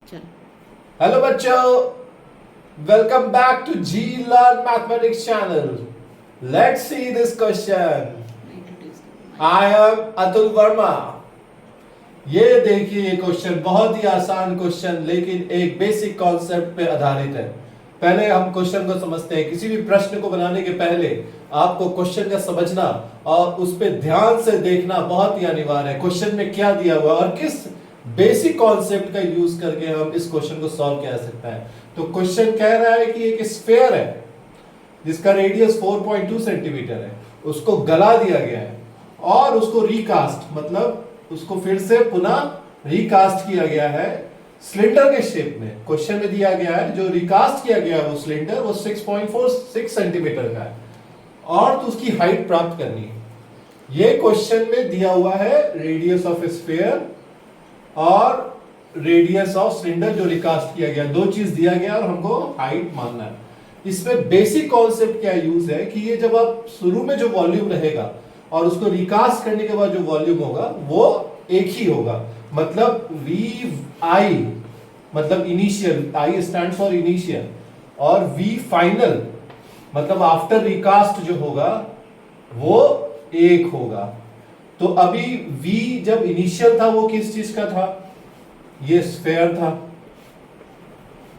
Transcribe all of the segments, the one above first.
चलो। हेलो बच्चों, welcome back to G learn mathematics channel. Let's see this question. मैं introduce करूंगा। I am Atul Verma. ये देखिए, ये क्वेश्चन बहुत ही आसान क्वेश्चन लेकिन एक बेसिक कॉन्सेप्ट पे आधारित है। पहले हम क्वेश्चन को समझते हैं। किसी भी प्रश्न को बनाने के पहले आपको क्वेश्चन का समझना और उस पर ध्यान से देखना बहुत ही अनिवार्य है। क्वेश्चन में क्या दिया हुआ और किस बेसिक कॉन्सेप्ट का यूज करके हम इस क्वेश्चन को सॉल्व किया जा सकता है। तो क्वेश्चन कह रहा है कि एक स्फीयर है जिसका रेडियस 4.2 सेंटीमीटर है, उसको गला दिया गया है और उसको रिकास्ट मतलब उसको फिर से पुनः रिकास्ट किया गया है सिलेंडर के शेप में। क्वेश्चन में दिया गया है जो रिकास्ट किया गया है वो सिलेंडर वो 6.46 सेंटीमीटर का है और तो उसकी हाइट प्राप्त करनी है। ये क्वेश्चन में दिया हुआ है रेडियस ऑफ स्फीयर और रेडियस ऑफ सिलेंडर जो रिकास्ट किया गया, दो चीज दिया गया और हमको हाइट मानना है। इसमें बेसिक कॉन्सेप्ट क्या यूज है कि ये जब आप शुरू में जो वॉल्यूम रहेगा और उसको रिकास्ट करने के बाद जो वॉल्यूम होगा वो एक ही होगा। मतलब वी आई मतलब initial, I stand for initial, और वी फाइनल मतलब आफ्टर रिकास्ट जो होगा वो एक होगा। तो अभी v जब इनिशियल था वो किस चीज का था? ये स्फीयर था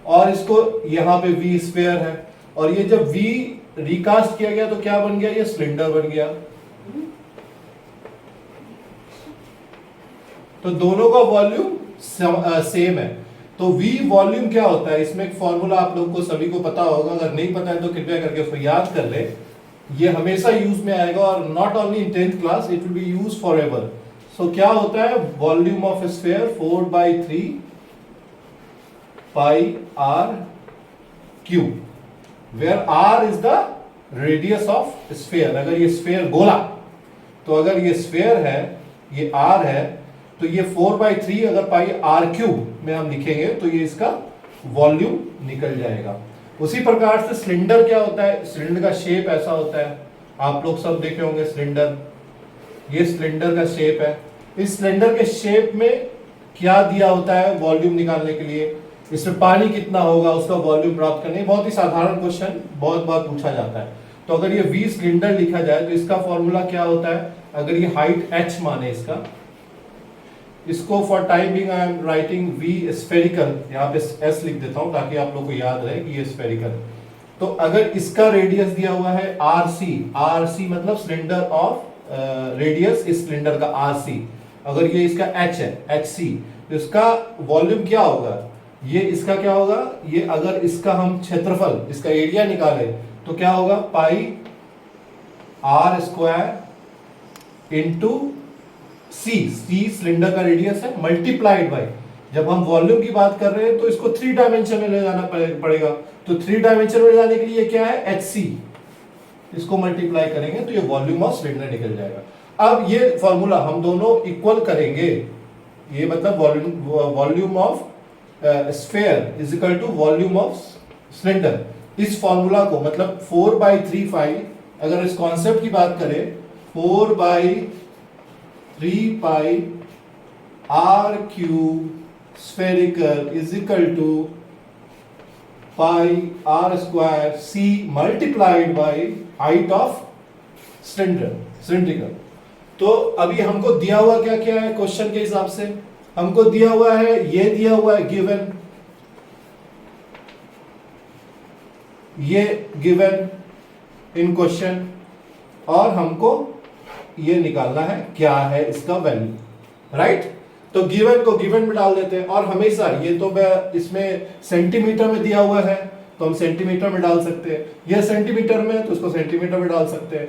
और इसको यहां पे v स्फीयर है और ये जब v रिकास्ट किया गया तो क्या बन गया? ये सिलेंडर बन गया। तो दोनों का वॉल्यूम सेम है। तो v वॉल्यूम क्या होता है? इसमें एक फॉर्मूला आप लोग को सभी को पता होगा, अगर नहीं पता है तो कृपया करके उसको याद कर ले। ये हमेशा यूज में आएगा और not only in 10th class, it will be use for ever. So क्या होता है? Volume of sphere 4/3 pi r cube, where r is the radius of sphere. अगर ये स्फीयर गोला, तो अगर ये स्फीयर है, ये आर है, तो ये 4/3 अगर पाई आर क्यूब में हम लिखेंगे तो ये इसका वॉल्यूम निकल जाएगा। उसी प्रकार से सिलेंडर क्या होता है? सिलेंडर का शेप ऐसा होता है, आप लोग सब देखे होंगे सिलेंडर। ये सिलेंडर का शेप है। इस सिलेंडर के शेप में क्या दिया होता है वॉल्यूम निकालने के लिए? इसमें पानी कितना होगा उसका वॉल्यूम प्राप्त करने। बहुत ही साधारण क्वेश्चन, बहुत बार पूछा जाता है। तो अगर ये वी सिलेंडर लिखा जाए तो इसका फॉर्मूला क्या होता है? अगर ये हाइट h माने इसको for time being I am writing V spherical, यहाँ पे s लिख देता हूं ताकि आप लोग को याद रहे कि ये स्फेरिकल। तो अगर इसका रेडियस दिया हुआ है rc, rc मतलब सिलेंडर ऑफ रेडियस इस सिलेंडर का rc, अगर ये इसका h है hc, तो इसका वॉल्यूम क्या होगा? ये इसका क्या होगा? ये अगर इसका हम क्षेत्रफल, इसका एरिया निकाले तो क्या होगा? Pi r square into C, cylinder का रेडियस है, मल्टीप्लाइड बाय, जब हम वॉल्यूम की बात कर रहे हैं तो इसको 3 डायमेंशन में ले जाना पड़ेगा। तो 3 डायमेंशन में ले जाने के लिए क्या है? hc, इसको मल्टीप्लाई करेंगे तो ये वॉल्यूम ऑफ सिलेंडर निकल जाएगा। अब ये फॉर्मूला हम दोनों इक्वल करेंगे, ये मतलब volume of sphere is equal to volume of cylinder. इस फॉर्मूला को मतलब 4/3 पाई, अगर इस कॉन्सेप्ट की बात करें 4/3 pi r cube spherical is equal to pi r square C multiplied by height of cylindrical. तो अभी हमको दिया हुआ क्या क्या है क्वेश्चन के हिसाब से? हमको दिया हुआ है, ये दिया हुआ है गिवन, ये गिवन इन क्वेश्चन, और हमको ये निकालना है क्या है इसका वैल्यू, राइट? तो गिवन को गिवन में डाल देते हैं और हमेशा ये तो इसमें सेंटीमीटर में दिया हुआ है तो हम सेंटीमीटर में डाल सकते हैं, यह सेंटीमीटर में तो उसको सेंटीमीटर में डाल सकते हैं।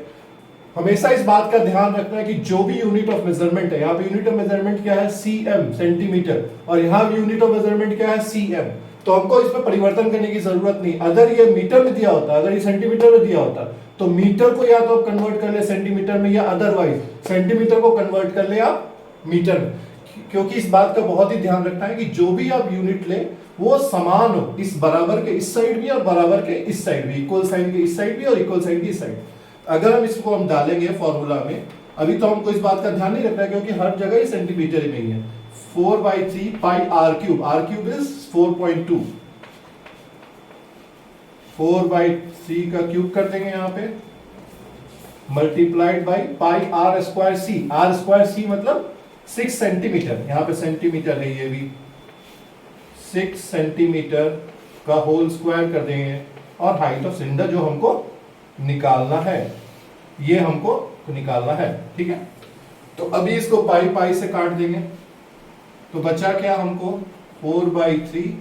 हमेशा इस बात का ध्यान रखना है कि जो भी यूनिट ऑफ मेजरमेंट है, यहाँ पे यूनिट ऑफ मेजरमेंट क्या है? cm, सेंटीमीटर, और यहाँ भी यूनिट ऑफ मेजरमेंट क्या है? cm। तो हमको इसमें परिवर्तन करने की जरूरत नहीं। अगर ये मीटर में दिया होता, अगर ये सेंटीमीटर में दिया होता तो मीटर को या तो आप कन्वर्ट कर ले सेंटीमीटर में, या अदरवाइज सेंटीमीटर को कन्वर्ट कर ले आप मीटर में। क्योंकि इस बात का बहुत ही ध्यान रखना है कि जो भी आप यूनिट ले वो समान हो, इस बराबर के इस साइड भी और बराबर के इस साइड भी, इक्वल साइन के इस साइड भी और इक्वल साइन की इस साइड। अगर हम इसको हम डालेंगे फॉर्मूला में, अभी तो हमको इस बात का ध्यान नहीं रखना है क्योंकि हर जगह ही सेंटीमीटर में ही है। 4/3 पाई r क्यूब इज 4.2, 4/3 का क्यूब कर देंगे यहाँ पे, multiplied by pi r square C मतलब 6 सेंटीमीटर, यहाँ पे सेंटीमीटर है, ये भी 6 सेंटीमीटर का होल स्क्वायर कर देंगे, और हाइट ऑफ सिलेंडर जो हमको निकालना है, ये हमको निकालना है, ठीक है। तो अभी इसको पाई से काट देंगे, तो बचा क्या हमको 4/3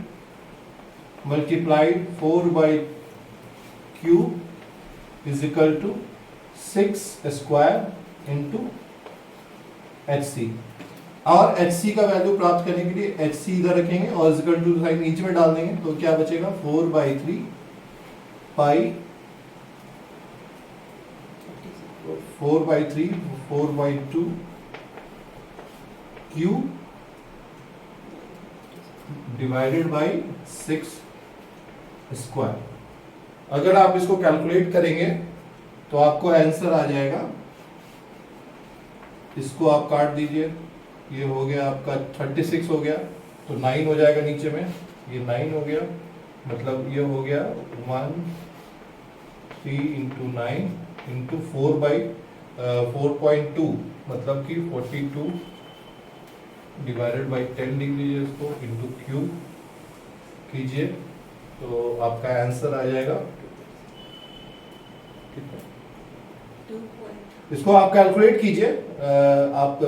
multiplied 4/3 is equal to 6 square into HC, और HC का वैल्यू प्राप्त करने के लिए HC इधर रखेंगे और इक्वल टू साइन नीचे में डाल देंगे, तो क्या बचेगा 4/3 पाई 4/3 4/2 क्यू डिवाइडेड बाई 6 स्क्वायर। अगर आप इसको कैलकुलेट करेंगे तो आपको आंसर आ जाएगा, इसको आप काट दीजिए, ये हो गया आपका 36 हो गया, तो 9 हो जाएगा नीचे में, ये 9 हो गया, मतलब ये हो गया 13 इंटू 9 इंटू 4/4.2 मतलब कि 42 डिवाइडेड बाई 10 लिख लीजिए इसको, इंटू क्यूब कीजिए, तो आपका आंसर आ जाएगा, ठीक है। इसको आप कैलकुलेट कीजिए, आप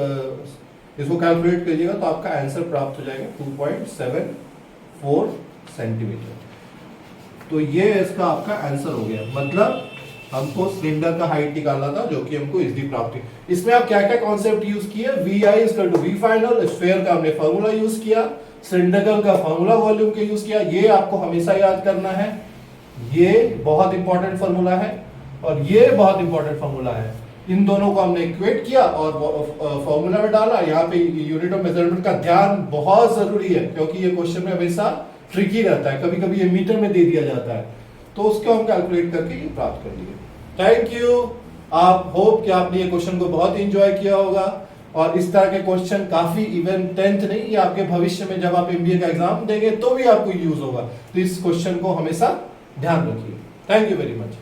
इसको कैलकुलेट कीजिएगा तो आपका आंसर प्राप्त हो जाएगा 2.74 सेंटीमीटर। तो ये इसका आपका आंसर हो गया, मतलब हमको सिलेंडर का हाइट निकालना था, जो कि हमको इजीली प्राप्त हुई। इसमें आप क्या क्या कॉन्सेप्ट यूज किए, VI equal to V final, sphere का हमने फार्मूला यूज किया, सिलिंड्रिकल का फार्मूला वॉल्यूम के यूज किया, ये आपको हमेशा याद करना है, ये बहुत इंपॉर्टेंट फार्मूला है और ये बहुत इंपॉर्टेंट फार्मूला है। इन दोनों को हमने इक्वेट किया और फॉर्मूला में डाला। यहाँ पे यूनिट ऑफ मेजरमेंट का ध्यान बहुत जरूरी है, क्योंकि ये क्वेश्चन में हमेशा ट्रिकी रहता है, कभी कभी ये मीटर में दे दिया जाता है, तो उसको हम कैलकुलेट करके ये प्राप्त कर लिए। Thank you. आप होप कि आपने ये क्वेश्चन को बहुत एंजॉय किया होगा, और इस तरह के क्वेश्चन काफी, इवन 10th नहीं, ये आपके भविष्य में जब आप MBA का एग्जाम देंगे तो भी आपको यूज होगा, तो इस क्वेश्चन को हमेशा ध्यान रखिए। Thank you very much.